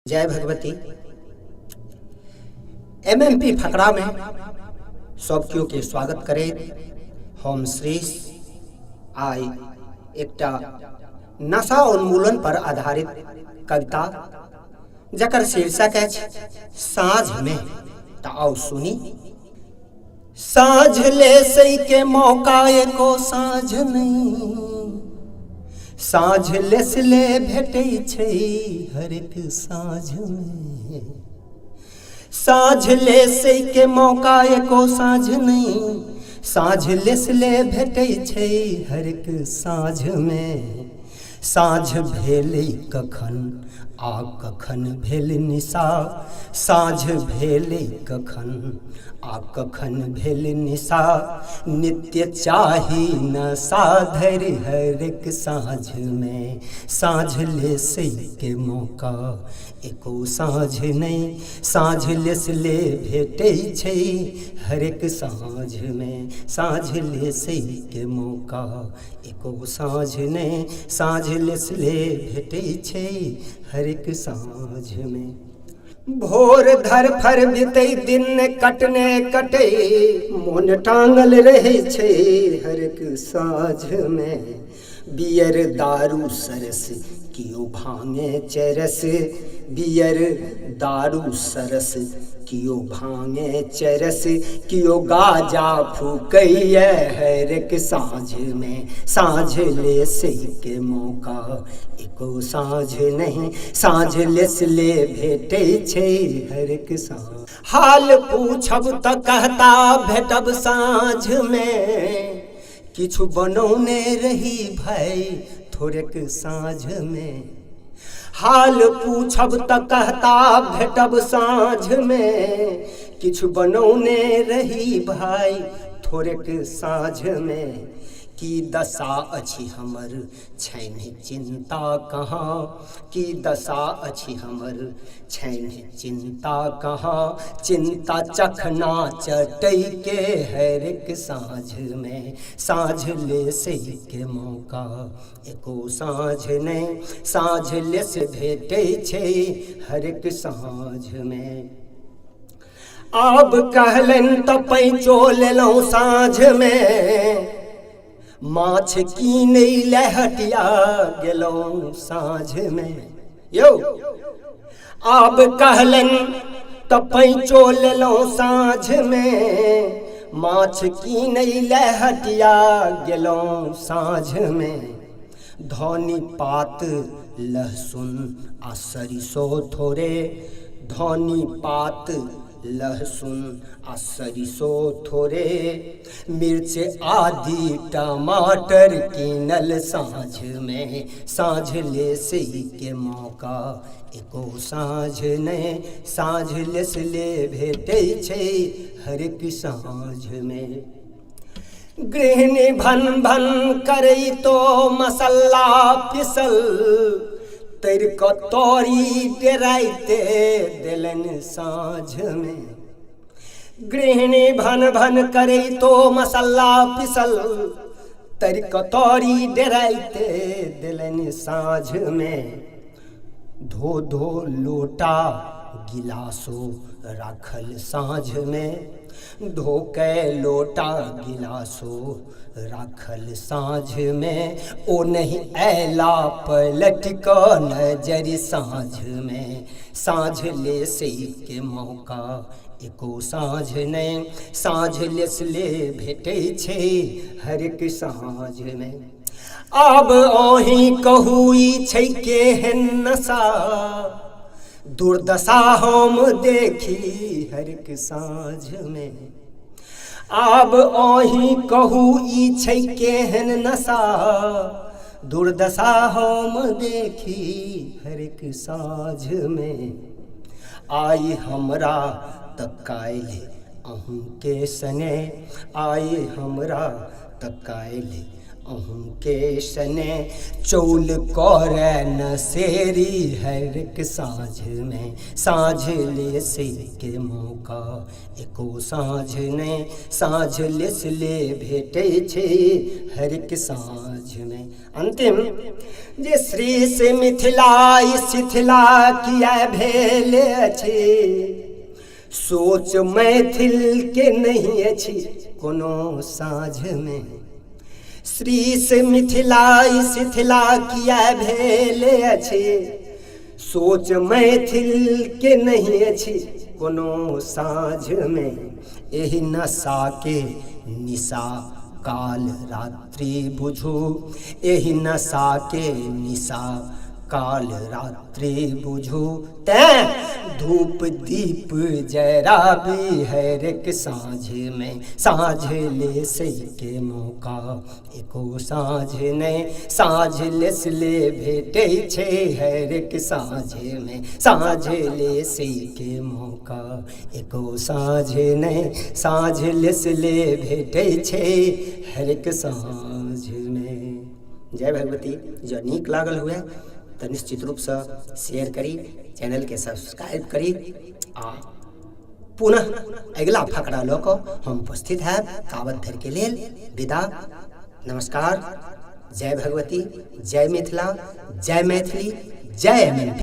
जय भगवती। एमएमपी फकरा में सब केओ के स्वागत करे। हम श्रीश आई एकटा नशा उन्मूलन पर आधारित कविता जकर शीर्षक है साँझ में। तो आओ सुनी। साँझ ले सही के मौका एको साँझ नहीं, साँझ लेसले भेटै छै हरेक साँझ में। साँझ ले सही के मौका एको साँझ नहीं, साँझ लेसले भेटै छै हरेक साँझ में। साँझ भेलै कखन आ कखन भेल निशा, साँझ भेलै कखन आ कखन भेल निशा। नित्य चाही नशा धरि हरेक साँझ में। साँझ ले सही के मौका एको साँझ नहीं, साँझ लेसले भेटै छै हरेक साँझ में। साँझ ले सही के मौका एको साँझ नहीं, साँझ लेसले भेटै छै हरेक साँझ में। भोर धर फर बीतै दिन कटने कटै, मोन टांगल रहै छै हरेक साँझ में। बियर दारू सरस कियो भांगे चरस, बियर दारू सरस कियो भांगे चरस। कियो गाजा फूकैए हरेक साँझ में। साँझ ले सही के मौका एको साँझ नहीं, साँझ लेसले भेटै छै हरेक साँझ। हाल पूछब तऽ कहता भेटब साँझ में, किछु बनौने रही भाई थोड़ेक साँझ में। हाल पूछब तऽ कहता भेटब साँझ में, किछु बनौने रही भाई थोड़ेक साँझ में। की दशा अछि हमर छनि चिन्ता कहाँ, की दशा अछि हमर छनि चिन्ता कहाँ। चिन्ता चखना चटै के हरेक साँझ में। साँझ ले सही के मौका एको साँझ नहीं, साँझ लेस भेटै छै हरेक साँझ में। आब कहलनि तऽ पैंचो लेलहुँ साँझ में, माछ कीनै ले हटिया गेलहुँ साँझ में। यौ आब कहलनि तऽ पैंचो लेलहुँ साँझ में, माछ कीनै ले हटिया गेलहुँ साँझ में। धनी पात लहसुन आ सरिसो थोड़े, धनी पात लहसुन आ सरिसो थोड़े। मिर्च आदि टमाटर कीनल साँझ में। साँझ ले सही के मौका एको साँझ नहीं, साँझ लेसले भेटै छै हरेक साँझ में। गृहिणी भन भन करै तो मसल्ला पिसल, तैर कऽ तोरी डेराइते देलनि साँझ में। गृहिणी भन भन करै तो मसल्ला पिसल, तैर कऽ तोरी डेराइते देलनि साँझ में। धो धो लोटा गिलासो राखल साँझ में, धो के लोटा गिलासो राखल साँझ में। ओ नहीं ऐला पलट कऽ नजरि साँझ में। साँझ ले सही के मौका एको साँझ नहीं, साँझ लेसले भेटै छै हरेक साँझ में। आब अहीं कहू ई छै केहन नशा, दुर्दशा हम देखी हरेक साँझ में। आब अहीं कहू ई छै केहन नशा, दुर्दशा हम देखी हरेक साँझ में। आई हमरा तऽ काल्हि अहूँ के सने, आई हमरा तऽ काल्हि अहूँ के सने चौल करे न सेरी हर साँझ में साँझ ले से के मौका एको साँझ ने साँझ लेस ले भेटे छे हर एक साँझ में। अंतिम जे श्री से मिथिला शिथिला किया भेल छे सोच मैथिल के नहीं अछि कोनो साँझ में। श्री से मिथिला शिथिला किया भेल अछि सोच मैथिल के नहीं अछि कोनो साँझ में। एहि नशा के निशा काल रात्रि बुझू एहि नशा के निशा काल रात्रि बुझू तैं धूप दीप जराबी हर एक साँझ में साँझ ले से के मौका एको साँझ ने साँझ लेस ले भेटे छे हर एक साँझ में साँझ ले से के मौका एको साँझ ने साँझ लेस ले भेटे छे हर एक साँझ में। जय भगवती। जो नीक लागल हुए तो निश्चित रूप से शेयर करी, चैनल के सब्सक्राइब करी आ पुनः अगला फकरा लो को हम उपस्थित है कावत धर के लेल विदा। नमस्कार। जय भगवती, जय मिथिला, जय मैथिली, जय एमएनपी।